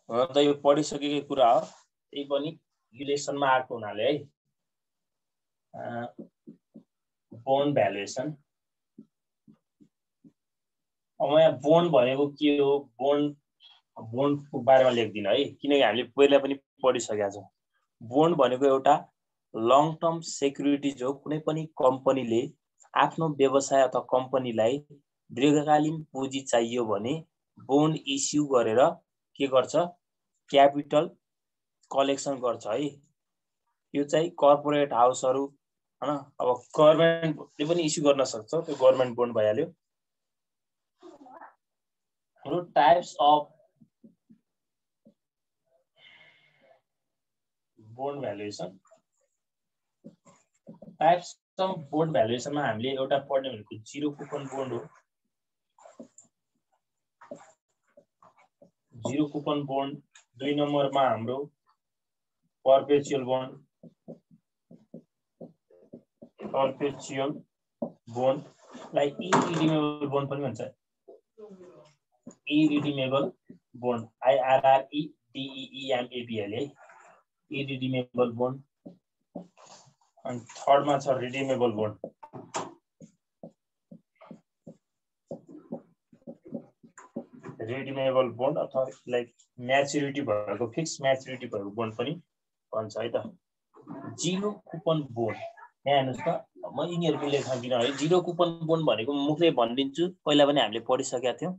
त यो पढिसकेकै कुरा हो, त्यही पनि इलेक्सनमा आएको हुनाले है बोन्ड भ्यालुएसन। अब यहाँ बोन्ड भनेको के हो, बोन्डको बारेमा लेख्दिनँ है, किनकि हामीले पहिला पनि पढिसकेका छौँ। बोन्ड भनेको एउटा लङ टर्म सेक्युरिटिज हो। कुनै पनि कम्पनीले आफ्नो व्यवसाय अथवा कम्पनीलाई दीर्घकालीन पुँजी चाहियो भने बोन्ड इस्यु गरेर के गर्छ, क्यापिटल कलेक्सन गर्छ है। यो चाहिँ कर्पोरेट हाउसहरू हैन, अब गभर्नमेन्टले पनि इस्यु गर्न सक्छ, त्यो गभर्नमेन्ट बोन्ड भइहाल्यो। र types of bond valuation. Types of bond भ्यालुएसनमा हामीले एउटा पढ्ने भनेको जिरो कुपन बोन्ड हो। Zero coupon bond. 2 नम्बरमा हाम्रो पर्पेचुअल बोन्ड। पर्पेचुअल बोन्डलाई इरिडिमेबल बोन्ड पनि भन्छ। इरिडिमेबल बोन्ड, IRREDEEMABL है, इरिडिमेबल बोन्ड। अनि थर्डमा छ रिडिमेबल बोन्ड। रिडिमेबल बोन्ड अथवा लाइक म्याच्युरिटी भएको, फिक्स म्याच्युरिटी भएको बोन्ड पनि भन्छ है त। जिरो कुपन बोन्ड, यहाँ हेर्नुहोस् त, म यिनीहरूको लेख्न दिनँ है। जिरो कुपन बोन्ड भनेको मुखले भनिदिन्छु, पहिला पनि हामीले पढिसकेका थियौँ।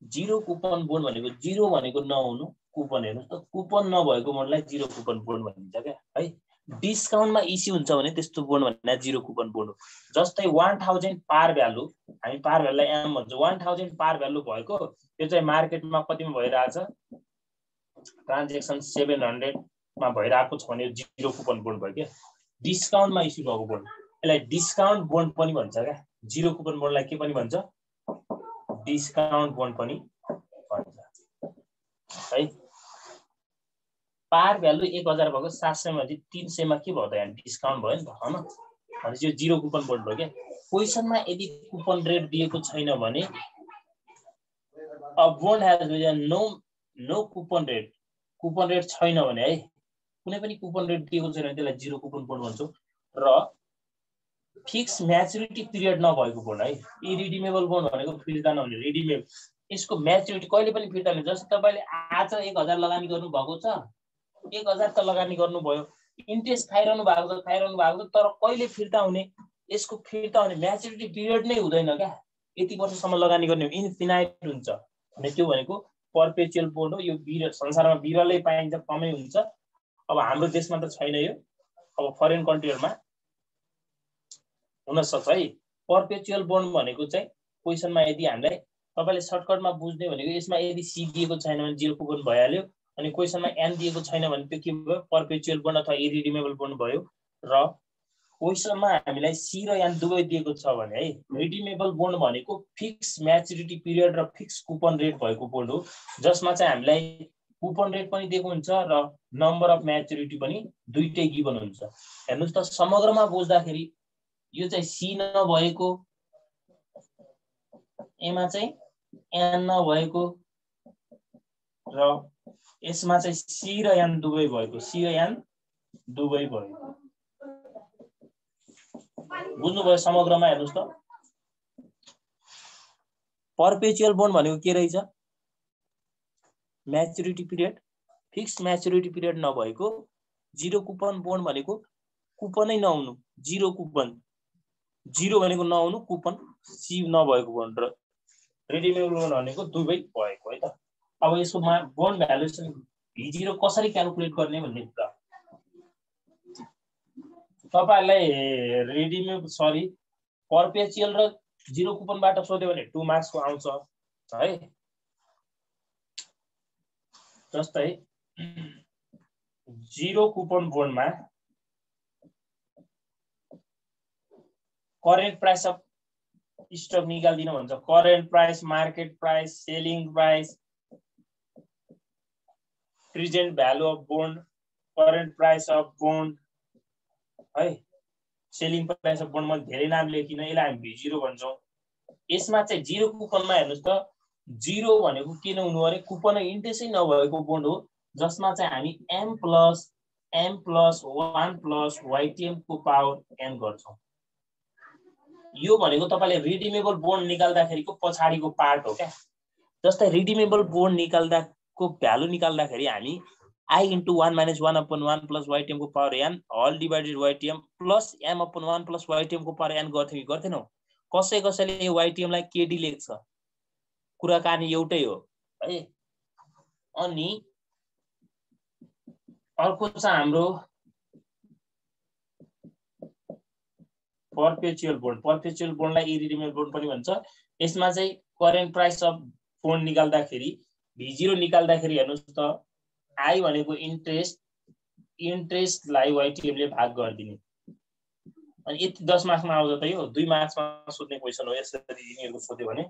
जिरो कुपन बोन्ड भनेको जिरो भनेको नहुनु, कुपन हेर्नुहोस् त, कुपन नभएको बोन्डलाई जिरो कुपन बोन्ड भनिन्छ क्या है। डिस्काउन्टमा इस्यु हुन्छ भने त्यस्तो बोन्ड भन्ने जिरो कुपन बोन्ड हो। जस्तै 1000 पार भ्यालु, हामी पार भ्यालुलाई एम भन्छौँ, 1000 पार भ्यालु भएको त्यो चाहिँ मार्केटमा कतिमा भइरहेछ, ट्रान्जेक्सन 700 मा भइरहेको छ भने जिरो कुपन बोन्ड भयो क्या। डिस्काउन्टमा इस्यु भएको बोन्ड, यसलाई डिस्काउन्ट बोन्ड पनि भन्छ क्या। जिरो कुपन बोन्डलाई के पनि भन्छ, डिस्काउन्ट बोन्ड पनि भन्छ है। पार भ्यालु 1000 भएको 700 मा 300 मा के भयो त, यहाँ डिस्काउन्ट भयो नि त हैन, भनेपछि यो जिरो कुपन बोन्ड भयो क्या। क्वेशनमा यदि कुपन रेट दिएको छैन भने a bond has no coupon rate, coupon rate छैन भने है, कुनै पनि कुपन रेट दिएको छैन भने त्यसलाई जिरो कुपन बोन्ड भन्छौँ। र फिक्स म्याच्युरिटी पिरियड नभएको बोन्ड है। इरिडिमेबल बोन्ड भनेको फिर्ता नहुने, रिडिमेबल, यसको म्याच्युरिटी कहिले पनि फिर्ता हुने। जस्तो तपाईले आज 1000 लगानी गर्नु भएको छ, 1000 त लगानी गर्नुभयो, इन्ट्रेस्ट खाइरहनु भएको छ, तर कहिले फिर्ता हुने, यसको फिर्ता हुने म्याच्युरिटी पिरियड नै हुँदैन क्या। यति वर्षसम्म लगानी गर्ने इन्फिनाइट हुन्छ भने त्यो भनेको पर्पेचुअल बोन्ड हो। यो संसारमा बिरलै पाइन्छ, कमै हुन्छ। अब हाम्रो देशमा त छैन यो, अब फरेन कन्ट्रीहरुमा हुन सक्छ है। पर्पेचुअल बोन्ड भनेको चाहिँ क्वेशनमा यदि हामीलाई तपाईले सर्टकटमा बुझ्ने भनेको यसमा यदि सी दिएको छैन भने जिरो कुपन भइहाल्यो, अनि क्वेशनमा एन दिएको छैन भने त्यो के भयो, पर्पेचुअल बोन्ड अथवा इरिडिमेबल बोन्ड भयो। र क्वेशनमा हामीलाई सी र एन दुवै दिएको छ भने है, रिडिमेबल बोन्ड भनेको फिक्स म्याच्युरिटी पिरियड र फिक्स कुपन रेट भएको बोन्ड हो, जसमा चाहिँ हामीलाई कुपन रेट पनि दिएको हुन्छ र नम्बर अफ म्याच्युरिटी पनि दुईटै गिभन हुन्छ। हेर्नुस् त, समग्रमा बुझ्दाखेरि यो चाहिँ सी नभएको, एमा चाहिँ एन नभएको र यसमा चाहिँ सी र एन दुवै भएको, सी र एन दुवै भएको। बुझ्नुभयो समग्रमा? हेर्नुस् त, पर्पेचुअल बोन्ड भनेको के रहेछ, maturity period, fix maturity period नभएको। जिरो कुपन बोन्ड भनेको कुपनै नहुनु, जिरो कुपन, जिरो भनेको नहुनु, कुपन सी नभएको बोन्ड। र रिडिमेबल बोन्ड भनेको दुवै भएको है त। अब यसको बोन्ड भ्यालुएसन V0 कसरी क्याल्कुलेट गर्ने भन्ने कुरा तपाईहरुलाई पर्पेचुअल र जिरो कुपनबाट सोध्यो भने 2 मार्क्स को आउँछ है। जस्तै जिरो कुपन बोन्डमा करेन्ट प्राइस अफ स्टक निकाल्दिन भन्छ। Current price, market price, selling price, present value of bond, current price of bond है, सेलिङ प्राइस अफ बोन्ड। म धेरै नाम लेखिन, यसलाई हामी V0 भन्छौं। यसमा चाहिँ जिरो कुपनमा हेर्नुस् त, 0 भनेको किन हुनु अरे कुपन इन्ट्रेस्टै नभएको बोन्ड हो जसमा चाहिँ हामी m + 1 + YTM को पावर n गर्छौं। यो भनेको तपाईले रिडिमेबल बोन्ड निकाल्दाखेरिको पछाडीको पार्ट हो क्या। जस्तै रिडिमेबल बोन्ड निकाल्दाको भ्यालु निकाल्दाखेरि हामी I × 1 - 1/1 + YTM को power n whole divided YTM plus m/1 + YTM को पावर n गर्थ्यौ कि गर्थेनौ? कसैले YTM लाई KD लेख्छ, कुराकानी एउटै हो है। अनि अर्को चाहिँ हाम्रो पर्पेचुअल बोन्डलाई इरिडिमेबल बोन्ड पनि भन्छ। यसमा चाहिँ करेन्ट प्राइस अफ बोन्ड निकाल्दाखेरि V0 निकाल्दाखेरि हेर्नुस् त I भनेको इन्ट्रेस्टलाई YTM ले भाग गरिदिने। अनि यति 10 मार्क्समा आउँछ त यो 2 मार्क्समा सोध्ने क्वेशन हो यसरी यिनीहरुको सोध्यो भने।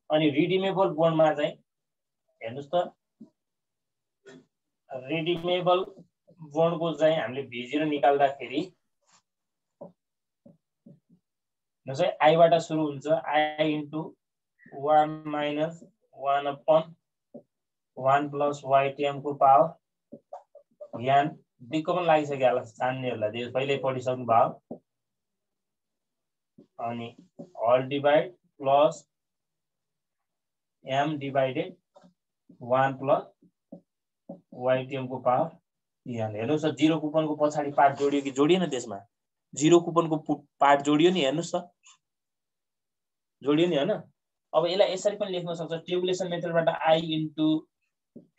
अनि रिडिमेबल बोन्डमा चाहिँ हेर्नुस् त रिडिमेबल बोन्डको चाहिँ हामीले V0 निकाल्दाखेरि न चाहिँ I बाट सुरु हुन्छ I × 1 - 1/1 + YTM को पावर n दिक्क पनि लागिसक्यो होला जान्नेहरुलाई पहिल्यै पढिसक्नु भयो। अनि whole divide plus m divided 1 + YTM को पावर n। हेर्नुस् त 0 कुपनको पछाडी पार्ट जोडियो कि जोडिएन? त्यसमा 0 कुपनको पार्ट जोडियो नि। हेर्नुस् त जोडियो नि हैन? अब यसलाई यसरी पनि लेख्न सक्छ टेबुलेसन मेथडबाट I ×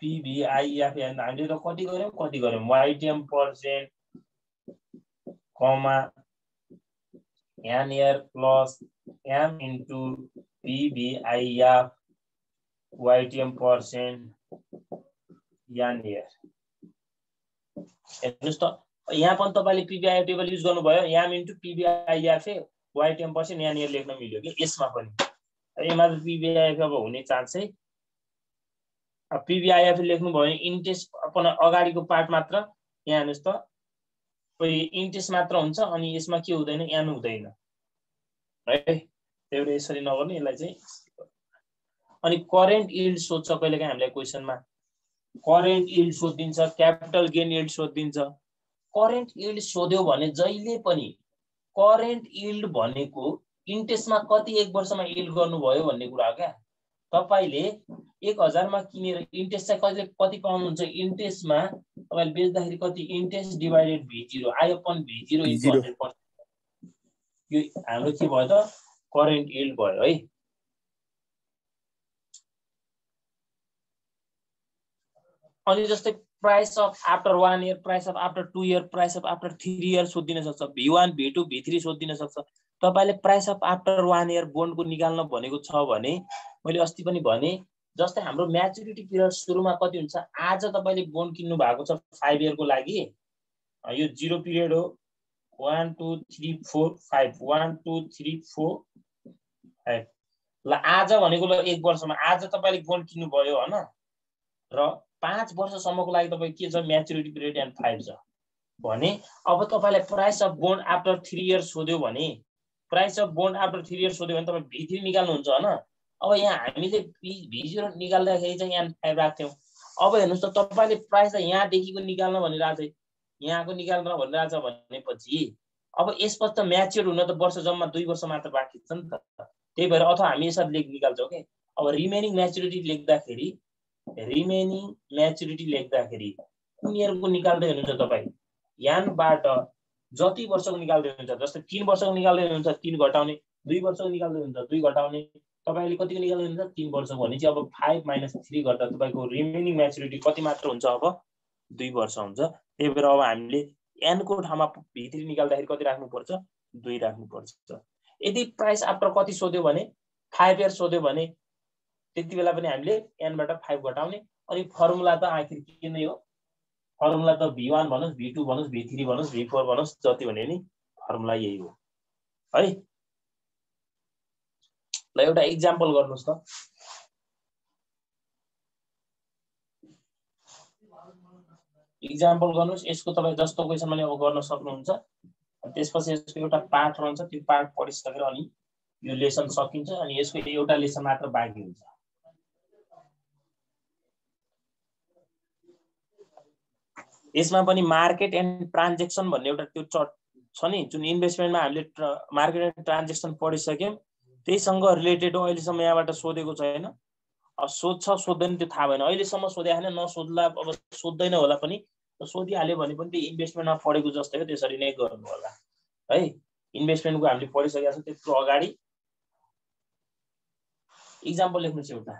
PVIF हामीले त कति गर्यौं YTM % कमा n year plus m × PVIF YTM % n year। हेर्नुस् त यहाँ पनि तपाईले PVIF टेबल युज गर्नुभयो m × PVIF YTM % n year लेख्न मिल्यो कि यसमा पनि। यसमा त PVIF अब हुने चान्स चाहिँ PVIF लेख्नु भयो भने इन्ट्रेस्ट अपन अगाडिको पार्ट मात्र यहाँ हेर्नुस् त इन्ट्रेस्ट मात्र हुन्छ अनि यसमा के हुँदैन n हुँदैन है। त्यही भएर यसरी नगर्नु यसलाई चाहिँ। अनि करेन्ट यील्ड सोध्छ कहिलेकाहीँ हामीलाई क्वेशनमा करेन्ट यील्ड सोधिन्छ क्यापिटल गेन यील्ड सोधिन्छ। करेन्ट यील्ड सोध्यो भने जहिले पनि करेन्ट यील्ड भनेको इन्ट्रेस्टमा कति एक वर्षमा यील्ड गर्नुभयो भन्ने कुरा हो क्या। तपाईले 1000 मा किनेर इन्ट्रेस्ट चाहिँ कति पाउनुहुन्छ इन्ट्रेस्टमा तपाईले बेच्दाखेरि कति इन्ट्रेस्ट डिवाइडेड V0 I/V0 × 100%। यो हाम्रो के भयो त करेन्ट यील्ड भयो है। अनि जस्तै price of after 1 year, price of after 2 year, price of after 3 year सोधिन सक्छ। V1 V2 V3 सोधिन सक्छ। तपाईले प्राइस अफ आफ्टर 1 इयर बोन्डको निकाल्न भनेको छ भने मैले अस्ति पनि भने जस्तै हाम्रो म्याच्युरिटी पिरियड सुरुमा कति हुन्छ आज तपाईले बोन्ड किन्नु भएको छ 5 इयर को लागि यो 0 पिरियड हो 1 2 3 4 5 1 2 3 4 5 ल आज भनेको ल 1 वर्षमा आज तपाईले बोन्ड किन्नु भयो हैन र 5 वर्षसम्मको लागि तपाई के छ म्याच्युरिटी पिरियड एन्ड 5 छ भने अब तपाईलाई price of bond after 3 years सोध्यो भने price of bond after 3 years सोध्यो भने तपाई V3 निकाल्नु हुन्छ हैन। अब यहाँ हामीले V0 निकाल्दाखेरि चाहिँ यहाँ 5 राख्थ्यौ। अब हेर्नुस् त तपाईले प्राइस त यहाँ देखिको निकाल्न भनिरहेछ यहाँको निकाल्न भनिरहेछ भनेपछि अब यसपछि त म्याच्युर हुन त वर्ष जम्मा 2 वर्ष मात्र बाँकी छ नि त। त्यही भएर अथवा हामी यसरी निकाल्छौं के। अब रिमेनिङ म्याच्युरिटी लेख्दाखेरि कुन इयरको निकाल्दै हुनुहुन्छ तपाई यानबाट जति वर्षको निकाल्दै हुनुहुन्छ जस्तै 3 वर्षको निकाल्दै हुनुहुन्छ 3 घटाउने 2 वर्षको निकाल्दै हुनुहुन्छ 2 घटाउने तपाईले कतिको निकाल्दै हुनुहुन्छ 3 वर्षको भने चाहिँ अब 5 - 3 गर्दा तपाईको रिमेनिङ म्याच्युरिटी कति मात्र हुन्छ अब 2 वर्ष हुन्छ। त्यही भएर अब हामीले n को ठाउँमा V3 निकाल्दाखेरि कति राख्नु पर्छ 2 राख्नु पर्छ। यदि प्राइस आफ्टर कति सोध्यो भने 5 इयर सोध्यो भने त्यति बेला पनि हामीले n बाट 5 घटाउने अनि फर्मुला त आखिर के नै हो फर्मुला त V1 भनुस् V2 भनुस् V3 भनुस् V4 भनुस् जति भने नि फर्मुला यही हो है। ल एउटा एक्जाम्पल गर्नुस् त एक्जाम्पल गर्नुस् यसको तपाई जस्तो क्वेशन पनि अब गर्न सक्नुहुन्छ। त्यसपछि यसको एउटा पार्ट रहन्छ त्यो पार्ट पढिसकेर अनि यो लेसन सकिन्छ अनि यसको एउटा लेसन मात्र बाँकी हुन्छ। यसमा पनि मार्केट एन्ड ट्रान्जेक्सन भन्ने एउटा त्यो चर्ट छ नि, जुन इन्भेस्टमेन्टमा हामीले मार्केट एन्ड ट्रान्जेक्सन पढिसक्यौँ, त्यहीसँग रिलेटेड हो। अहिलेसम्म यहाँबाट सोधेको छैन, अब सोध्छ सोध्दैन त्यो थाहा भएन, अहिलेसम्म सोधेको छैन, नसोध्ला अब सोध्दैन होला पनि, सोधिहाल्यो भने पनि त्यो इन्भेस्टमेन्टमा पढेको जस्तै हो, त्यसरी नै गर्नु होला है। इन्भेस्टमेन्टको हामीले पढिसकेका छौँ, त्यत्रो अगाडि इक्जाम्पल लेख्नुहोस् एउटा।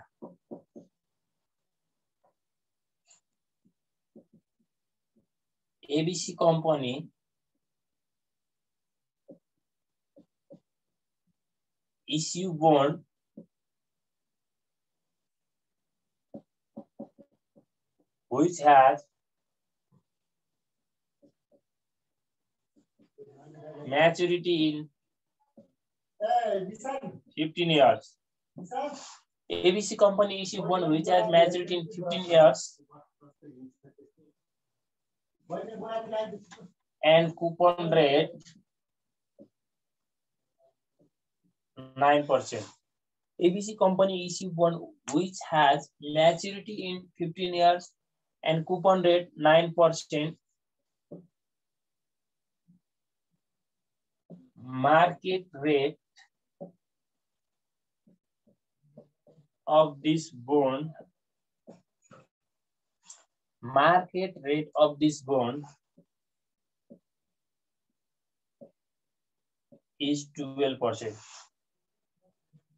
ABC company issue bond which has maturity in 15 years. ABC company issue bond which has maturity in 15 years and coupon rate 9%. ABC company issue bond which has maturity in 15 years and coupon rate 9%. Market rate of this bond is 12%.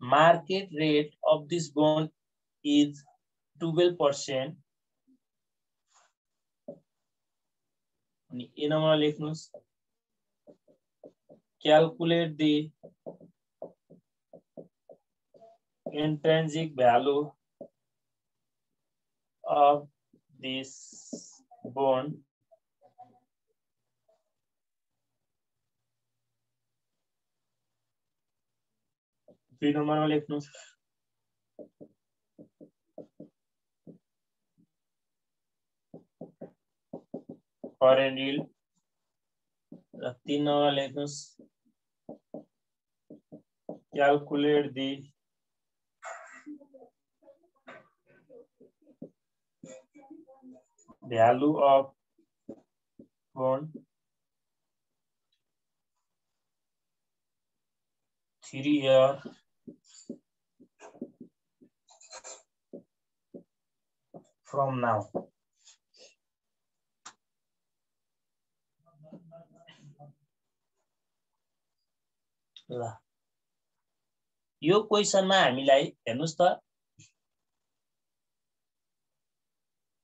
Market rate of this bond is 12%. Calculate the intrinsic value of this bond current yield. Calculate the value of bond 3 years from now. ल यो क्वेशनमा हामीलाई हेर्नुस् त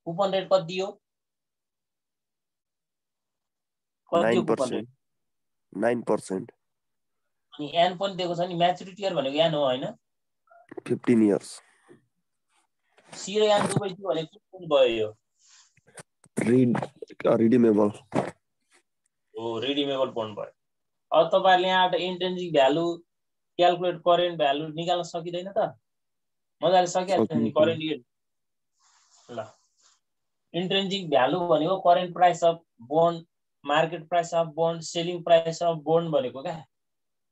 coupon rate कति हो? 9%. 9%. अनि an पनि दिएको छ नि, म्याच्युरिटी इयर भनेको एन हो हैन? 15 years. सी र एन दुवै थियो भने कुन भयो यो? रिडिमेबल. हो, रिडिमेबल बन्ड भयो। अब तपाईहरुले यहाँबाट intrinsic value calculate current value निकाल्न सकिदैन त? मजाले सकिहाल्छ नि करेन्ट इयर। ल इन्ट्रिन्सिक भ्यालु भनेको current price of bond, market price of bond, selling price of bond भनेको क्या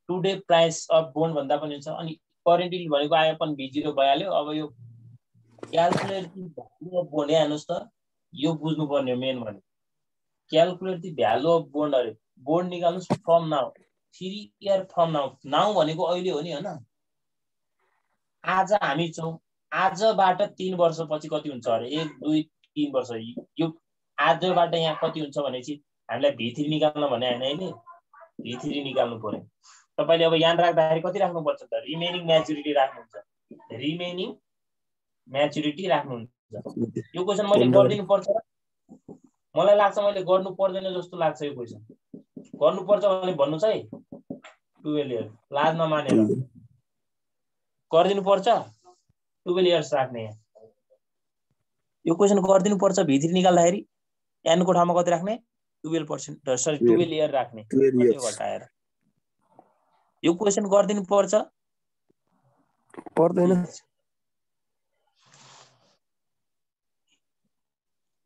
टुडे प्राइस अफ बन्ड भन्दा पनि हुन्छ। अनि करेन्ट इयर भनेको आयो पनि V0 भइहाल्यो। अब यो calculate the value of bond हेर्नुस् त, यो बुझ्नु पर्ने हो मेन भने। Calculate the value of bond अरे बन्ड निकाल्नुस् from now 3 year from now. Now भनेको अहिले हो नि हैन? आज हामी छौं, आजबाट 3 वर्षपछि कति हुन्छ अरे? 1 2 3 वर्ष। यो आजबाट यहाँ कति हुन्छ भनेपछि हामीलाई V3 निकाल्न भने हैन अहिले V3 निकाल्नु पर्यो। तपाईले अब यहाँ राख्दाखेरि कति राख्नु पर्छ त? रिमेनिङ म्याच्युरिटी राख्नुहुन्छ। रिमेनिङ म्याच्युरिटी राख्नुहुन्छ। यो क्वेशन मैले गर्दिनु पर्छ? मलाई लाग्छ मैले गर्नु पर्दैन जस्तो लाग्छ यो क्वेशन। गर्नु पर्छ भने भन्नुस् है। 12 इयर लाज नमानेर गर्दिनु पर्छ। 12 इयर्स राख्ने यो क्वेशन गर्दिनु पर्छ। V3 निकाल्दाखेरि एन को ठाउँमा कति राख्ने? 12%, सरी 12 इयर राख्ने। कति घटाएर यो क्वेशन गर्दिनु पर्छ? पर्दैन।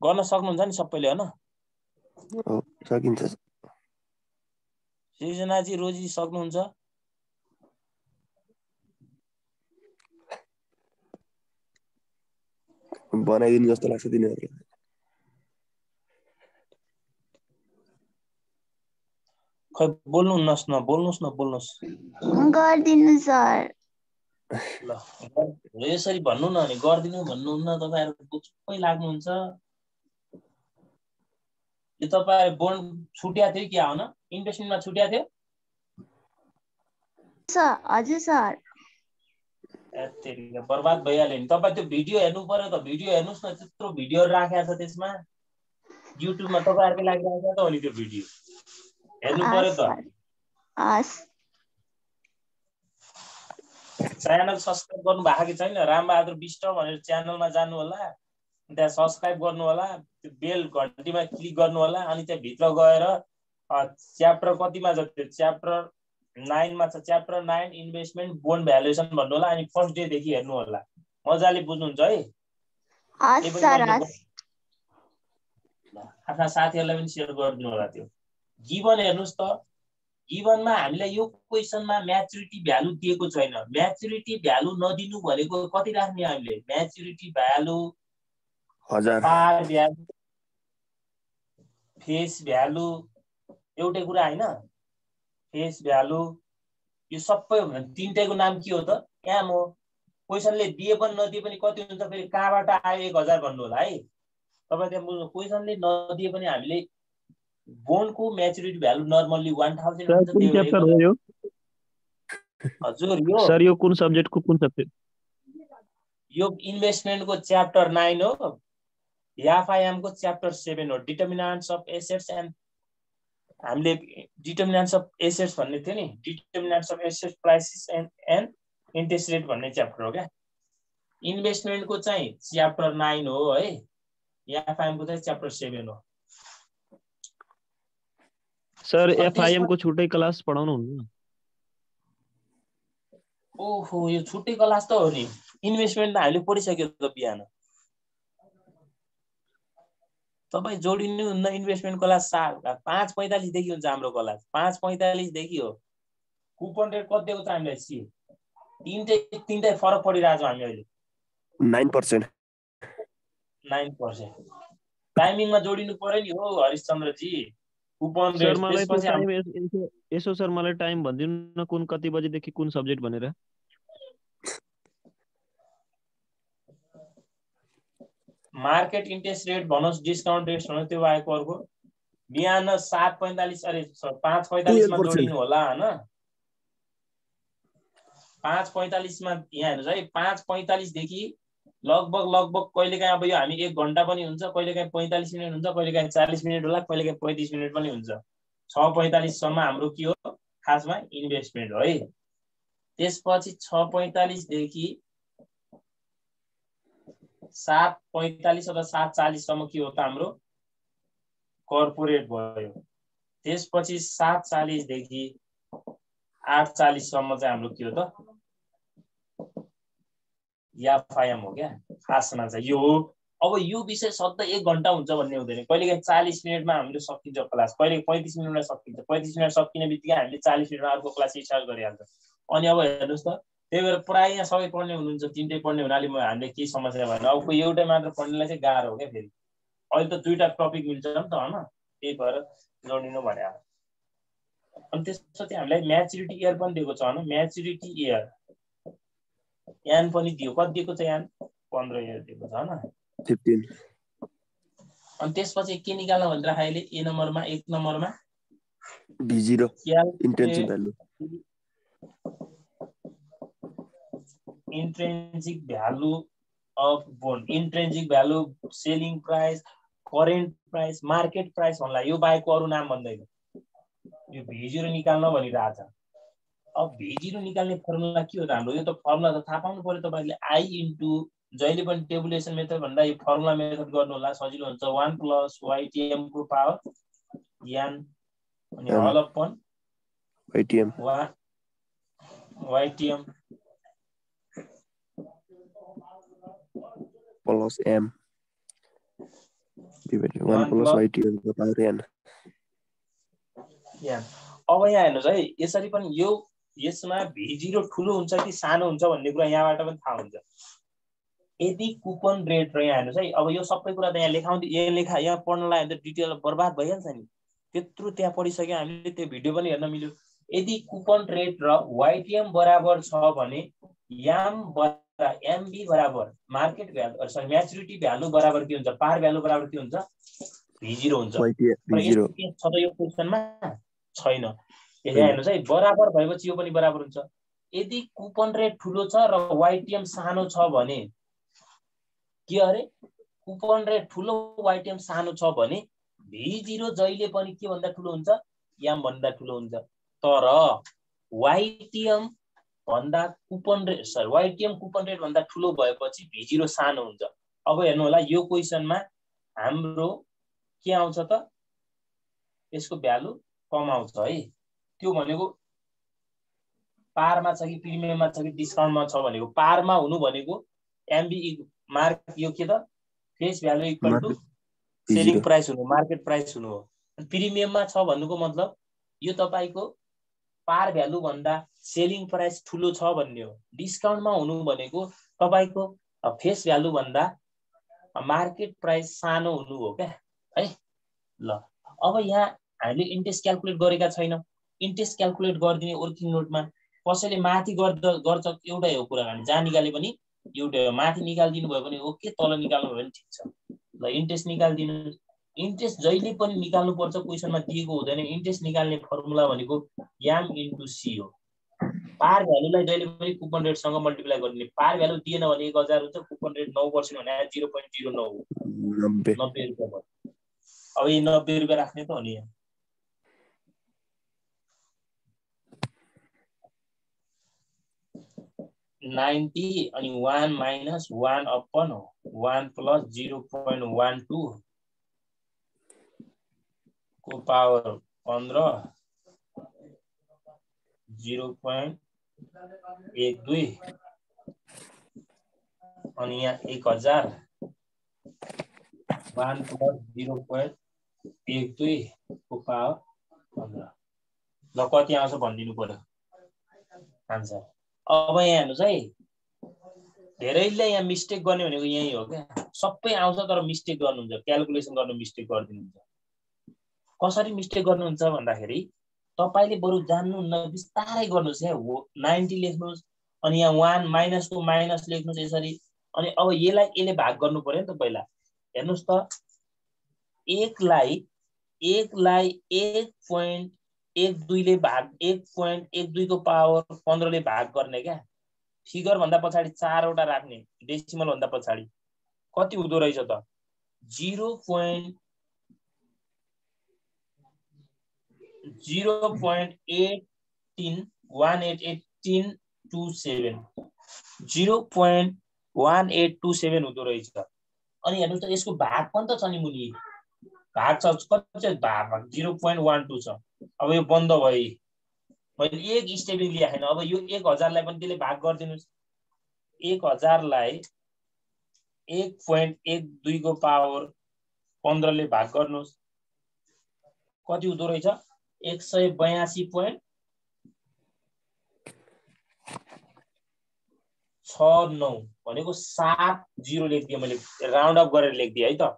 गर्न सक्नुहुन्छ नि सबैले हैन? सकिन्छ। सृजनाजी, रोजी सक्नुहुन्छ? बनाइदिनु जस्तो लाग्छ तिनीहरुले। खै बोल्नुहोस् न गर्दिनु सर। ल यसरी भन्नु न अनि गर्दिनु भन्नुहुन्न तपाईहरु चुप्पै लाग्नुहुन्छ। यो तपाईहरु बोन्ड छुट्या थियो कि आउन इन्भेस्टमेन्टमा छुट्या थियो सर हजुर सर। तेरिका बर्बाद भइहाल्यो नि। तपाईं त्यो भिडियो हेर्नु पर्यो त। भिडियो हेर्नुस् न त्यत्रो भिडियोहरु राखेको छ त्यसमा युट्युबमा तपाईहरुकै लागि राखेको त हो नि त्यो भिडियो हेर्नु पर्यो त। च्यानल सब्स्क्राइब गर्नु भएको कि छैन रामबहादुर बिष्ट भनेर च्यानलमा जानु होला त्यहाँ सब्स्क्राइब गर्नु होला त्यो बेल घण्टीमा क्लिक गर्नु होला अनि त्यहाँ भित्र गएर च्याप्टर कतिमा छ त्यो च्याप्टर 9 मा छ च्याप्टर 9 इन्भेस्टमेन्ट बोन्ड भ्यालुएसन भन्नु होला अनि फर्स्ट डे देखि हेर्नु होला मजाले बुझ्नुहुन्छ है। आफ्ना साथीहरुलाई पनि शेयर गरिदिनु होला। त्यो गिवन हेर्नुस् त गिवनमा हामीलाई यो क्वेशनमा म्याच्युरिटी भ्यालु दिएको छैन। म्याच्युरिटी भ्यालु नदिनु भनेको कति राख्ने हामीले म्याच्युरिटी भ्यालु 1000 पार भ्यालु फेस भ्यालु एउटै कुरा हैन। फेस भ्यालु यो सबै तीनटैको नाम के हो त एम हो। क्वेशनले दिए पनि नदिए पनि कति हुन्छ फेरि कहाँबाट आयो 1000 भन्नु होला है। तपाई त्यहाँ बुझ्नु क्वेशनले नदिए पनि हामीले बोन्डको म्याच्युरिटी भ्यालु नर्मली 1000 हुन्छ कुन च्याप्टर हो यो हजुर यो सर यो कुन सब्जेक्टको कुन सब्जेक्ट यो इन्भेस्टमेन्टको च्याप्टर 9 हो एफआइएम को च्याप्टर 7 हो डिटर्मिनेन्ट्स अफ एसेट्स एन्ड हामीले डिटर्मिनेन्ट्स अफ एसेट्स भन्ने थियो नि determinants of assets prices and interest rate भन्ने च्याप्टर हो क्या। इन्भेस्टमेन्टको चाहिँ च्याप्टर 9 हो है एफआइएम को चाहिँ च्याप्टर 7 हो। सर एफआइएम को छुट्टै क्लास पढाउनु हुन्न ओहो यो छुट्टै क्लास त हो नि इन्भेस्टमेन्ट त हामीले पढिसक्यो त बिहान। तपाई जोडिनु हुन्न इन्भेस्टमेन्ट क्लास 5:45 देखि हुन्छ हाम्रो क्लास 5:45 देखि हो। कुपन रेट कति दिएको छ हामीलाई सी तीनटै फरक पडिरहेछ हामी अहिले 9%। 9% टाइमिङमा जोडिनु पर्यो नि हो हरिशचन्द्र जी। कुपन रेट त्यसपछि यसो सर मलाई टाइम भनिदिनु न कुन कति बजेदेखि कुन सब्जेक्ट भनेर। मार्केट इन्ट्रेस्ट रेट भनोस् डिस्काउन्ट रेट भनोस् त्यो आएको अर्को बिहान 7:45 अरे 5:45 मा जोडिनु होला हैन 5:45 मा यहाँ हेर्नुस् है 5:45 देखि लगभग कहिलेकाहीँ अब यो हामी 1 घण्टा पनि हुन्छ कहिलेकाहीँ 45 मिनेट हुन्छ कहिलेकाहीँ 40 मिनेट होला कहिलेकाहीँ 35 मिनेट पनि हुन्छ 6:45 सम्म हाम्रो के हो खासमा इन्भेस्टमेन्ट हो है। त्यसपछि 6:45 देखि 7:45 अथवा 7:40 सम्म के हो त हाम्रो कर्पोरेट भयो। त्यसपछि 7:40 देखि 8:40 सम्म चाहिँ हाम्रो के हो त एफआइएम हो क्या खासमा चाहिँ यो हो। अब यो विषय सधैँ 1 घण्टा हुन्छ भन्ने हुँदैन कहिलेकाहीँ 40 मिनेटमा हामीले सकिन्छ क्लास कहिले 35 मिनेटमा सकिन्छ 35 मिनेट सकिने बित्तिकै हामीले 40 मिनेटमा अर्को क्लास स्टार्ट गरिहाल्छ। अनि अब हेर्नुस् त त्यही भएर प्राय यहाँ सबै पढ्ने हुनुहुन्छ तीनटै पढ्ने हुनाले हामीले के समस्या भएन। अब कोही एउटै मात्र पढ्नेलाई चाहिँ गाह्रो हो क्या फेरि अहिले त दुईटा टपिक मिल्छ नि त हैन त्यही भएर जोडिनु भने। अनि त्यसपछि हामीलाई म्याच्युरिटी इयर पनि दिएको छ हैन म्याच्युरिटी इयर यान पनि दियो कति दिएको छ यान 15 इयर दिएको छ हैन 15। अनि त्यसपछि के निकाल्न भनेर अहिले ए नम्बरमा 1 नम्बरमा B0 intrinsic value intrinsic value of bond intrinsic value selling price current price market price भन्ला यो बाहेकको अरु नाम भन्दैन यो V0 निकाल्न भनिरहेछ। अब V0 निकाल्ने फर्मुला के हो त हाम्रो यो त फर्मुला त थाहा पाउनु पर्यो तपाईले I इन्टु जहिले पनि टेबुलेसन मेथड भन्दा यो फर्मुला मेथड गर्नु होला सजिलो हुन्छ 1 + YTM को पावर n अनि whole upon YTM plus M divided 1 plus YTM को पावर n। अब यहाँ हेर्नुस् है यसरी पनि यो यसमा V0 ठुलो हुन्छ कि सानो हुन्छ भन्ने कुरा यहाँबाट पनि थाहा हुन्छ। यदि कुपन रेट र यहाँ हेर्नुस् है अब यो सबै कुरा त यहाँ लेखाउँदै यहाँ लेखा यहाँ पढ्नलाई त डिटेल बर्बाद भइहाल्छ नि त्यत्रो त्यहाँ पढिसक्यो हामीले, त्यो भिडियो पनि हेर्न मिल्यो। यदि कुपन रेट र YTM बराबर छ भने एमबी बराबर market value sorry maturity value बराबर के हुन्छ, पार भ्यालु बराबर के हुन्छ, V0 हुन्छ। र यस्तो केस छ त यो क्वेशनमा छैन। यहाँ हेर्नुस् है, बराबर भएपछि यो पनि बराबर हुन्छ। यदि कुपन रेट ठुलो छ र YTM सानो छ भने के अरे, कुपन रेट ठुलो YTM सानो छ भने V0 जहिले पनि के भन्दा ठुलो हुन्छ, M भन्दा ठुलो हुन्छ। तर YTM भन्दा coupon rate sir YTM coupon rate भन्दा ठुलो भएपछि V0 सानो हुन्छ। अब हेर्नु होला, यो क्वेशनमा हाम्रो के आउँछ त, यसको भ्यालु कम आउँछ है। त्यो भनेको पारमा छ कि प्रिमियममा छ कि डिस्काउन्टमा छ भनेको, पारमा हुनु भनेको एमबी मार्क यो के त face value equal to selling price हुनु, मार्केट प्राइस हुनु हो। प्रिमियममा छ भन्नुको मतलब यो तपाईको पार भ्यालु भन्दा सेलिङ प्राइस ठुलो छ भन्ने हो। डिस्काउन्टमा हुनु भनेको तपाईको फेस भ्यालु भन्दा मार्केट प्राइस सानो हुनु हो क्या है। ल अब यहाँ हामीले इन्ट्रेस्ट क्याल्कुलेट गरेका छैनौँ। इन्ट्रेस्ट क्याल्कुलेट गरिदिने वर्किङ नोटमा कसैले माथि गर्छ एउटै हो कुरा, जहाँ निकाले पनि एउटै हो। माथि निकालिदिनु भयो भने ओके, तल निकाल्नु भयो भने ठिक छ। ल इन्ट्रेस्ट निकालिदिनु। इन्ट्रेस्ट जहिले पनि निकाल्नु पर्छ, क्वेशनमा दिएको हुँदैन। इन्ट्रेस्ट निकाल्ने फर्मुला भनेको M × C हो। पार भ्यालुलाई जहिले पनि कुपन रेटसँग मल्टिप्लाई गरिदिने। पार भ्यालु दिएन भने 1000 हुन्छ, कुपन रेट 9% भने 0.09 हो, 90 रुपैयाँ भयो। अब यो 90 रुपैयाँ राख्ने त हो नि यहाँ। अनि 1 - 1 अपन 1 + 0.12 को पावर 15 0.12 अनि यहाँ 1000 1 + 0.12 को पावर 15। ल कति आउँछ भनिदिनु पर्यो आन्सर। अब यहाँ हेर्नुस् है, धेरैले यहाँ मिस्टेक गर्ने भनेको यही हो क्या। सबै आउँछ तर मिस्टेक गर्नुहुन्छ, क्याल्कुलेसन गर्नु मिस्टेक गरिदिनुहुन्छ। कसरी मिस्टेक गर्नुहुन्छ भन्दाखेरि तपाईले बरु जान्नुहुन्न, बिस्तारै गर्नुस् है। 90 लेख्नुस्, अनि यहाँ 1 - 2 माइनस लेख्नुस् यसरी। अनि अब यसले भाग गर्नु पर्यो नि त पहिला। हेर्नुस् त, 1 लाई 1.12 ले भाग 1.12 को पावर 15 ले भाग गर्ने क्या। फिगर भन्दा पछाडि 4 वटा राख्ने, डेसिमल भन्दा पछाडि कति हुँदो रहेछ त 0.1827 0.1827 हुँदो रहेछ। अनि हेर्नुस् त यसको भाग पनि त छ नि मुनि, भाग छ कति छ, भाग 0.12 छ। अब यो बन्द भयो, मैले एक स्टेपिङ लेखेन। अब यो 1000 लाई पनि त्यसले भाग गरिदिनुस्। 1000 लाई 1.12 को पावर 15 ले भाग गर्नुस्, कति हुँदो रहेछ 182.69 भनेको 70 लेखिदिएँ मैले, राउन्ड अप गरेर लेखिदिएँ है त।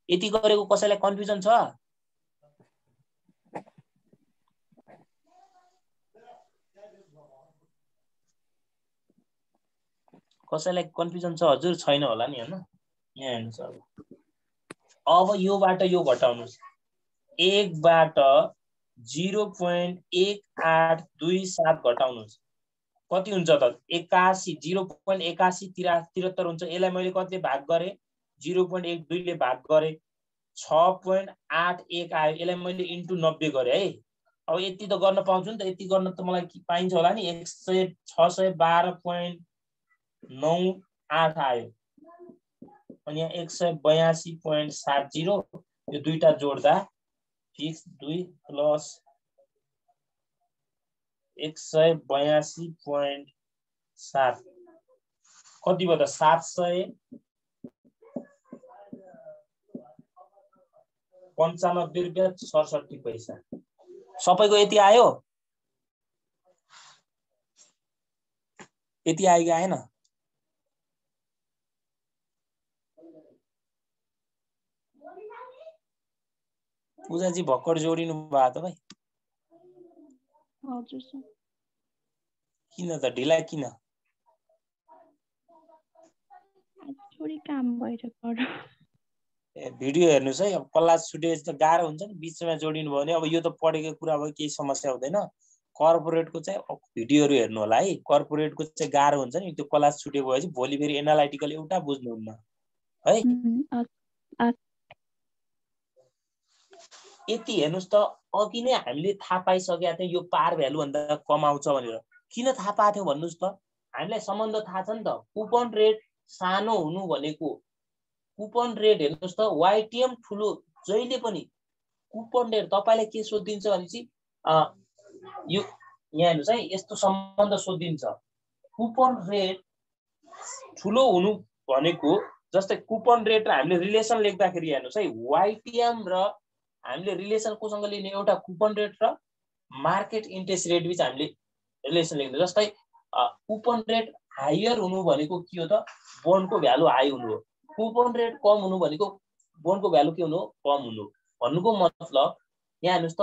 यति गरेको कसैलाई कन्फ्युजन छ? कसैलाई कन्फ्युजन छ हजुर? छैन होला नि हैन। यहाँ हेर्नुस् अब योबाट यो घटाउनुस्, 1 बाट 0.1827 घटाउनुस्, कति हुन्छ त 81 0.8173 हुन्छ। यसलाई मैले कतिले भाग गरे 0.12 ले भाग गरे 6.81 आयो। यसलाई मैले इन्टु 90 गरे है। अब यति त गर्न पाउँछु नि त, यति गर्न त मलाई पाइन्छ होला नि। 612.98 आयो। अनि यहाँ 182.70, यो दुईटा जोड्दा फिक्स 2 प्लस 182.7 कति भयो त 795 रुपैयाँ 67 पैसा। सबैको यति आयो? यति आयो कि आएन? पूजाजी भर्खर जोडिनु भएको त भाइ हजुर सर किन त ढिला किन थोरै काम भएर पर भिडियो हेर्नुस् है अब क्लास छुटेपछि त गाह्रो हुन्छ नि बीचमा जोडिनु भयो भने अब यो त पढेको कुरा भयो केही समस्या हुँदैन कर्पोरेटको चाहिँ भिडियोहरु हेर्नु होला है कर्पोरेटको चाहिँ गाह्रो हुन्छ नि त्यो क्लास छुटेको भएपछि भोलि फेरि एनालाइटिकल एउटा बुझ्नुहुन्न है यति हेर्नुस् त अघि नै हामीले थाहा पाइसकेका थियौं यो पार भ्यालु भन्दा कम आउँछ भनेर किन थाहा पाएको थियो भन्नुस् त हामीलाई सम्बन्ध थाहा छ नि त कुपन रेट सानो हुनु भनेको कुपन रेट हेर्नुस् त वाइटिएम ठुलो जहिले पनि कुपन रेट तपाईलाई के सोधिन्छ भनेपछि यो यहाँ हेर्नुस् है यस्तो सम्बन्ध सोधिन्छ कुपन रेट ठुलो हुनु भनेको जस्तै कुपन रेट र हामीले रिलेसन लेख्दाखेरि हेर्नुस् है वाइटिएम र हामीले रिलेसन कोसँग लिने एउटा कुपन रेट र मार्केट इन्ट्रेस्ट रेट बीच हामीले रिलेसन लेख्नु जस्तै कुपन रेट हायर हुनु भनेको के हो त बोन्डको भ्यालु हाई हुनु हो कुपन रेट कम हुनु भनेको बोन्डको भ्यालु के हुनु हो कम हुनु भन्नुको मतलब यहाँ हेर्नुस् त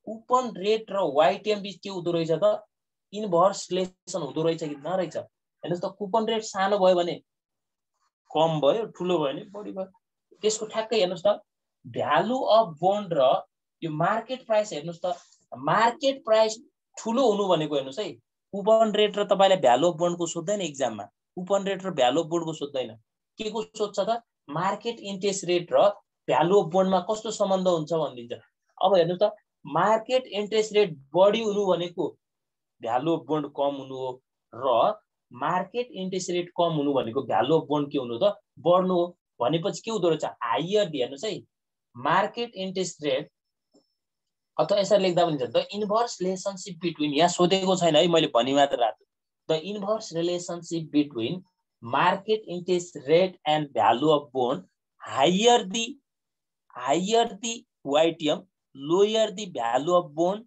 कुपन रेट र वाइटिएम बीच के हुँदो रहेछ त इन्भर्स रिलेसन हुँदो रहेछ कि नरहेछ हेर्नुस् त कुपन रेट सानो भयो भने कम भयो ठुलो भयो भने बढी भयो त्यसको ठ्याक्कै हेर्नुस् त भ्यालु अफ बोन्ड र यो मार्केट प्राइस हेर्नुस् त मार्केट प्राइस ठुलो हुनु भनेको हेर्नुस् है कुपन रेट र तपाईलाई भ्यालु अफ बोन्डको सोध्दैन एक्जाममा कुपन रेट र भ्यालु अफ बोन्डको सोध्दैन के को सोध्छ त मार्केट इन्ट्रेस्ट रेट र भ्यालु अफ बोन्डमा कस्तो सम्बन्ध हुन्छ भनिदिन्छ अब हेर्नुस् त मार्केट इन्ट्रेस्ट रेट बढी हुनु भनेको भ्यालु अफ बोन्ड कम हुनु हो र मार्केट इन्ट्रेस्ट रेट कम हुनु भनेको भ्यालु अफ बोन्ड के हुनु त बढ्नु हो भनेपछि के हुँदो रहेछ हायर हेर्नुस् है मार्केट इन्ट्रेस्ट रेट अथवा यसरी लेख्दा पनि हुन्छ द इन्भर्स रिलेसनशिप बिट्विन यहाँ सोधेको छैन है मैले भनि मात्र राख्छु the inverse relationship between market interest rate and value of bond higher the YTM lower the value of bond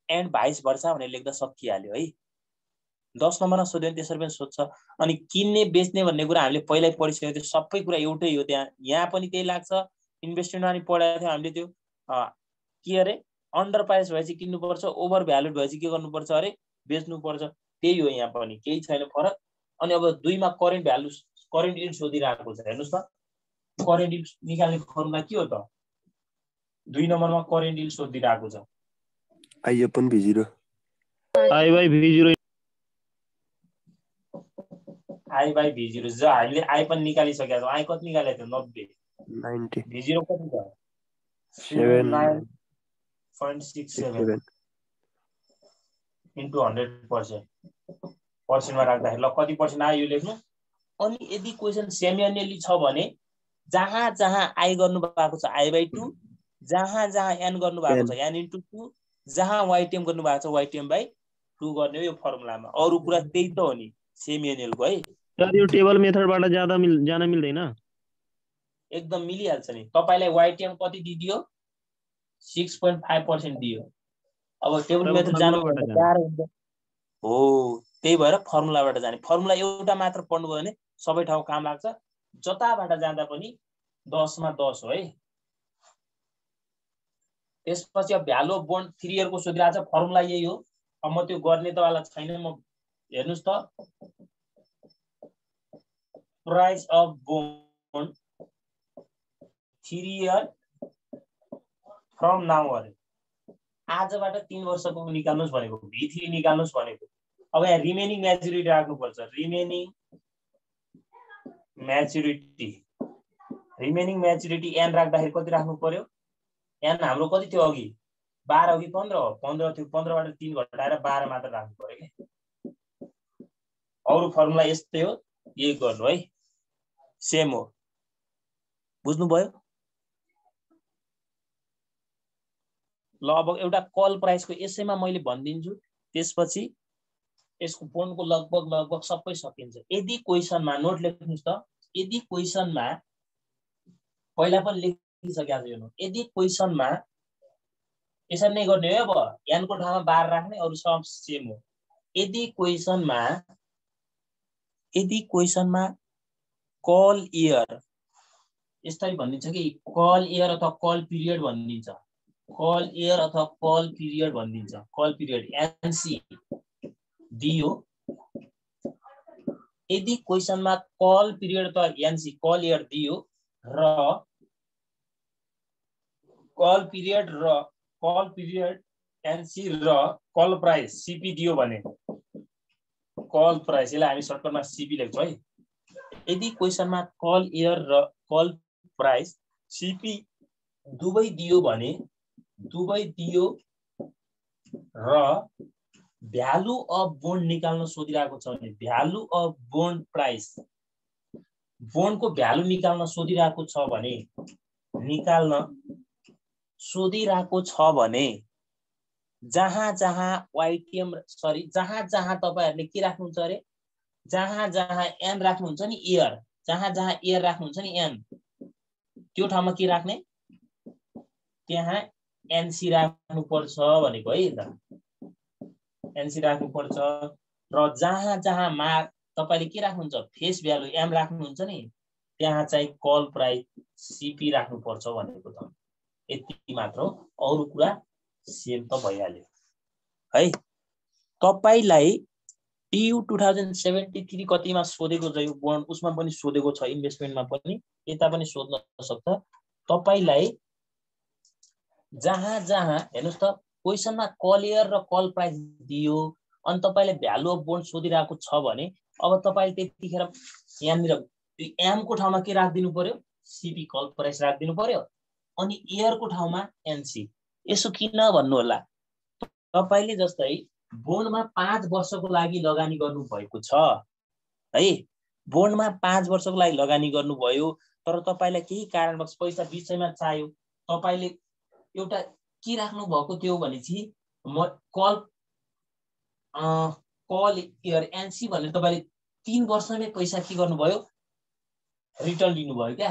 and vice versa भनेर लेख्दा सकिहाल्यो है 10 नम्बरमा सोध्यो भने त्यसरी पनि सोध्छ अनि किन्ने बेच्ने भन्ने कुरा हामीले पहिल्यै पढिसकेको थियो सबै कुरा एउटै हो त्यहाँ यहाँ पनि त्यही लाग्छ इन्भेस्टमेन्टमा पनि पढाएको थियो हामीले त्यो के अरे अन्डर प्राइस भएपछि किन्नुपर्छ ओभर भ्यालुड भएपछि के गर्नुपर्छ अरे बेच्नुपर्छ त्यही हो यहाँ पनि केही छैन फरक अनि अब 2 मा करेन्ट भ्यालु करेन्ट यिल्ड सोधिरहेको छ हेर्नुस् त करेन्ट यिल्ड निकाल्ने फर्मुला के हो त 2 नम्बरमा करेन्ट यिल्ड सोधिरहेको छ I upon v0 I by v0 I by v0 ज हामीले आई पनि निकालिसकेका छौं आई कति निकालेको थियो 90 90 v0 कति छ 7.67 into 100% पर्सेन्टमा राख्दाखेरि ल कति पर्सेन्ट आयो यो लेख्नु अनि यदि क्वेशन सेमिएनली छ भने जहाँ जहाँ आई गर्नु भएको छ आई बाइ 2 जहाँ जहाँ एन गर्नु भएको छ एन इन्टु 2 जहाँ वाइटिएम गर्नु भएको छ वाइटिएम बाइ 2 गर्ने हो यो फर्मुलामा अरु कुरा त्यही त हो नि सेमिएनलको है सर यो टेबल मेथडबाट जान मिल्दैन एकदम मिलिहाल्छ नि तपाईलाई वाइटिएम कति दिदियो 6.5% दियो अब टेबल मेथड जानु गाह्रो हुन्छ हो त्यही भएर फर्मुलाबाट जाने फर्मुला एउटा मात्र पढ्नु भयो भने सबै ठाउँ काम लाग्छ जताबाट जाँदा पनि 10 मा 10 हो है त्यसपछि अब भ्यालु अफ बोन्ड 3 इयर को सोधिरहेछ फर्मुला यही हो अब म त्यो गर्ने त वाला छैन म हेर्नुस् त price of bond 3 year from now अरे आजबाट 3 वर्षको निकाल्नुस् भनेको V3 निकाल्नुस् भनेको अब यहाँ रिमेनिङ म्याच्युरिटी राख्नुपर्छ रिमेनिङ म्याच्युरिटी एन राख्दाखेरि कति राख्नु पर्यो एन हाम्रो कति थियो अघि 12 अघि 15 हो 15 थियो 15 बाट 3 घटाएर 12 मात्र राख्नु पर्यो के अरु फर्मुला यस्तै हो यही गर्नु है सेम हो बुझ्नु भयो ल अब एउटा कल प्राइसको यसैमा मैले भनिदिन्छु त्यसपछि यसको बोन्डको लगभग सबै सकिन्छ यदि क्वेशनमा नोट लेख्नुस् त यदि क्वेशनमा पहिला पनि लेखिसकेको छु यो नोट यदि क्वेशनमा यसरी नै गर्ने हो अब n को ठाउँमा 12 राख्ने अरु सब सेम हो यदि क्वेशनमा कल इयर यसरी भनिन्छ कि कल इयर अथवा कल पिरियड भनिन्छ कल इयर अथवा कल पिरियड भनिदिन्छ। कल पिरियड एनसी दियो। यदि क्वेसनमा कल पिरियड अथवा एनसी कल इयर दियो र कल पिरियड एनसी र कल प्राइस सीपी दियो भने कल प्राइस, यसलाई हामी सर्टकटमा सीपी लेख्छौँ है। यदि क्वेसनमा कल इयर र कल प्राइस सीपी दुवै दियो भने र भ्यालु अफ बोन्ड निकाल्न सोधिरहेको छ भने भ्यालु अफ बोन्ड प्राइस बोन्डको भ्यालु निकाल्न सोधिरहेको छ भने जहाँ जहाँ तपाईहरुले के राख्नुहुन्छ अरे जहाँ एन राख्नुहुन्छ नि इयर, जहाँ इयर राख्नुहुन्छ नि एन, त्यो ठाउँमा के राख्ने त्यहाँ एनसी राख्नु पर्छ भनेको है त। एनसी राख्नु पर्छ र जहाँ तपाईले के राख्नुहुन्छ फेस भ्यालु एम राख्नुहुन्छ नि त्यहाँ चाहिँ कल प्राइस सीपी राख्नु पर्छ भनेको त। यति मात्र हो, अरु कुरा सेम त भइहाल्यो है। तपाईलाई टियु 2073 कतिमा सोधेको छ यो बोन्ड, उसमा पनि सोधेको छ, इन्भेस्टमेन्टमा पनि, यता पनि सोध्न सक्छ। तपाईलाई जहाँ हेर्नुस् त क्वेसनमा कल इयर र कल प्राइस दियो अनि तपाईले भ्यालु अफ बोन्ड सोधिरहेको छ भने अब तपाईले त्यतिखेर यहाँनिर एम को ठाउँमा के राखिदिनु पर्यो सीपी कल प्राइस राखिदिनु पर्यो अनि इयर को ठाउँमा एनसी। यसो किन भन्नु होला, तपाईले जस्तै बोन्डमा 5 वर्षको लागि लगानी गर्नु भएको छ है, बोन्डमा 5 वर्षको लागि लगानी गर्नुभयो तर तपाईलाई केही कारणवश पैसा बिचैमा चाहियो, तपाईले एउटा के राख्नु भएको थियो भनेपछि कल इयर एनसी भनेर तपाईले 3 वर्षमै पैसा के गर्नुभयो रिटर्न दिनुभयो क्या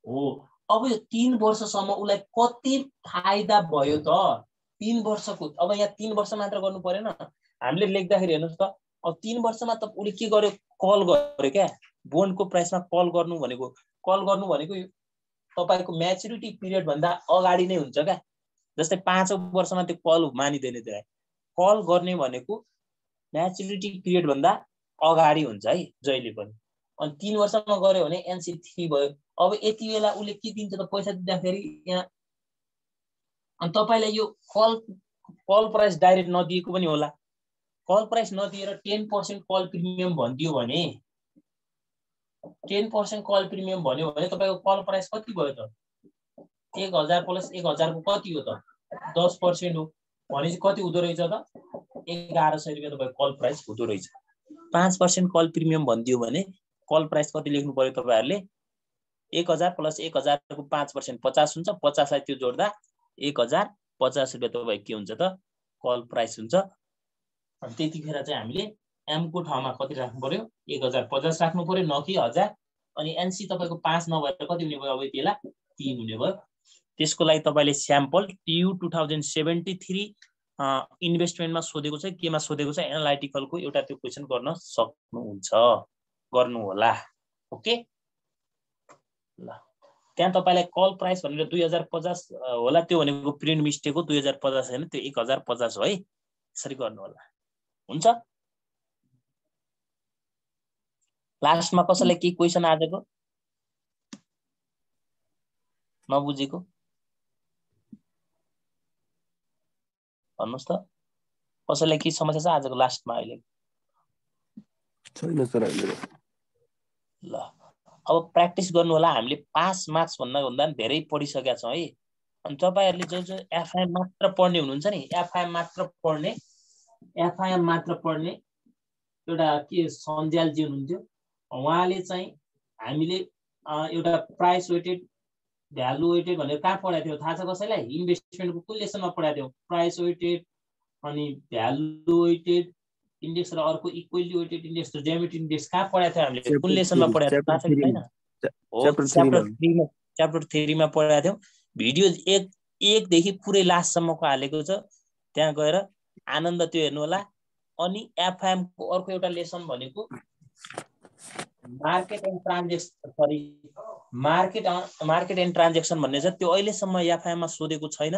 हो। अब यो 3 वर्षसम्म उलाई कति फाइदा भयो त 3 वर्षको। अब यहाँ 3 वर्ष मात्र गर्नु परेन, हामीले लेख्दाखेरि हेर्नुस् त अब 3 वर्षमा त उले के गर्यो कल गर्यो क्या, बोन्डको प्राइसमा कल गर्नु भनेको तपाईको म्याच्युरिटी पिरियड भन्दा अगाडि नै हुन्छ क्या। जस्तै 5औं वर्षमा त्यो कल मानिदैन, त्यसलाई कल गर्ने भनेको म्याच्युरिटी पिरियड भन्दा अगाडि हुन्छ है जहिले पनि। अनि 3 वर्षमा गर्यो भने एनसी 3 भयो। अब यति बेला उले के दिन्छ त पैसा दिँदाखेरि यहाँ अनि तपाईलाई यो कल प्राइस डाइरेक्ट नदिएको पनि होला, कल प्राइस नदिएर 10% कल प्रिमियम भनिदियो भने 10% कल प्रिमियम भन्यो भने तपाईको कल प्राइस कति भयो त 1000 प्लस 1000 को कति हो त 10% हो भनेपछि कति हुँदो रहेछ त 1100 रुपैयाँ तपाईको कल प्राइस हुँदो रहेछ। 5% कल प्रिमियम भनिदियो भने कल प्राइस कति लेख्नु पर्यो तपाईहरुले 1000 प्लस 1000 को 5% 50 हुन्छ, 50 लाई त्यो जोड्दा 1050 रुपैयाँ तपाईको के हुन्छ त कल प्राइस हुन्छ। अनि त्यतिखेर चाहिँ हामीले एम को ठाउँमा कति राख्नु पर्यो 1050 राख्नु पर्यो न कि 1000। अनि एनसी तपाईको 5 नभएर कति हुने भयो अब यतिला 3 हुने भयो। त्यसको लागि तपाईले स्याम्पल टियु 2073 इन्भेस्टमेन्टमा सोधेको छ, केमा सोधेको छ एनालाइटिकलको एउटा त्यो क्वेशन गर्न सक्नुहुन्छ, गर्नु होला। ओके ल, त्यहाँ तपाईलाई कल प्राइस भनेर 2050 होला, त्यो भनेको प्रिन्ट मिस्टेक हो, 2050 हैन त्यो 1050 हो है, यसरी गर्नु होला। हुन्छ लास्टमा कसैलाई के क्वेशन आजको नबुझेको भन्नुस् त, कसैलाई के समस्या छ आजको लास्टमा अहिले? छैन सर अहिले। ल अब प्र्याक्टिस गर्नु होला। हामीले पास मार्क्स भन्दा धेरै पढिसकेका छौं है। अनि तपाईहरुले जो एफआइएम मात्र पढ्ने हुनुहुन्छ नि, एफआइएम मात्र पढ्ने एउटा के सन्ज्यालजी हुनुहुन्थ्यो, उहाँले चाहिँ हामीले एउटा प्राइस वेटेड भ्यालु वेटेड भनेर कहाँ पढाएको थियो थाहा छ कसैलाई? इन्भेस्टमेन्टको कुन लेसनमा पढाएको थियो? प्राइस वेटेड अनि भ्यालु वेटेड इन्डेक्स र अर्को इक्वली वेटेड इन्डेक्स र ज्यामिति इन्डेक्स कहाँ पढाएको थियो हामीले? कुन लेसनमा पढाएको थाहा छ कि छैन? हो च्याप्टर 3 मा पढाएको थियौ। भिडियो 1 देखि पुरै लास्ट सम्मको हालेको छ, त्यहाँ गएर आनन्द त्यो हेर्नु होला। अनि एफआइएम को अर्को एउटा लेसन भनेको मार्केट एन्ड ट्रान्ज्याक्सन भन्ने छ, त्यो अहिलेसम्म एफआइएम मा सोधेको छैन।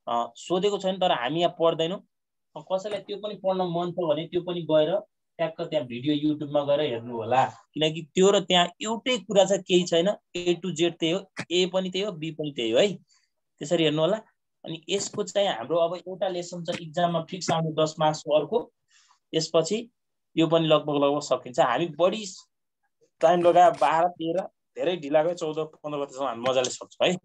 सोधेको छैन तर हामी यहाँ पढ्दैनौँ। कसैलाई त्यो पनि पढ्न मन छ भने त्यो पनि गएर ट्याक्क त्यहाँ भिडियो युट्युबमा गएर हेर्नु होला, किनकि त्यो र त्यहाँ एउटै कुरा छ, केही छैन। A to Z त्यही हो, ए पनि त्यही हो, बी पनि त्यही हो है, त्यसरी हेर्नु होला। अनि यसको चाहिँ हाम्रो अब एउटा लेसन छ इक्जाममा फिक्स आउने 10 मार्क्सको, अर्को यसपछि यो पनि लगभग सकिन्छ। हामी बढी टाइम लगायो 12-13, धेरै ढिला गयो 14-15 गतेसम्म हामी मजाले सक्छौँ है।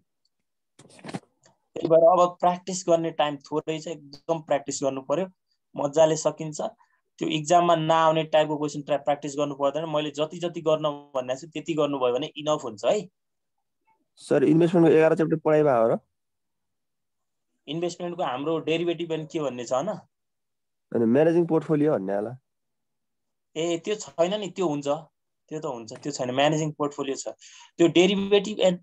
त्यही भएर अब प्र्याक्टिस गर्ने टाइम थोरै छ, एकदम प्र्याक्टिस गर्नु पर्यो, मजाले सकिन्छ। त्यो इक्जाममा नआउने टाइपको क्वेसन प्र्याक्टिस गर्नु पर्दैन। मैले जति जति गर्न भनेको छु त्यति गर्नुभयो भने इनफ हुन्छ है। सर इन्भेस्टमेन्टको 11 च्याप्टर पढाइ भयो र? इन्भेस्टमेन्टको हाम्रो डेरिभेटिभ एन्ड के भन्ने छ हैन, अनि म्यानेजिङ पोर्टफोलियो भन्ने होला। ए त्यो छैन नि, त्यो हुन्छ, त्यो त हुन्छ, त्यो छैन। म्यानेजिङ पोर्टफोलियो छ, त्यो डेरिभेटिभ एन्ड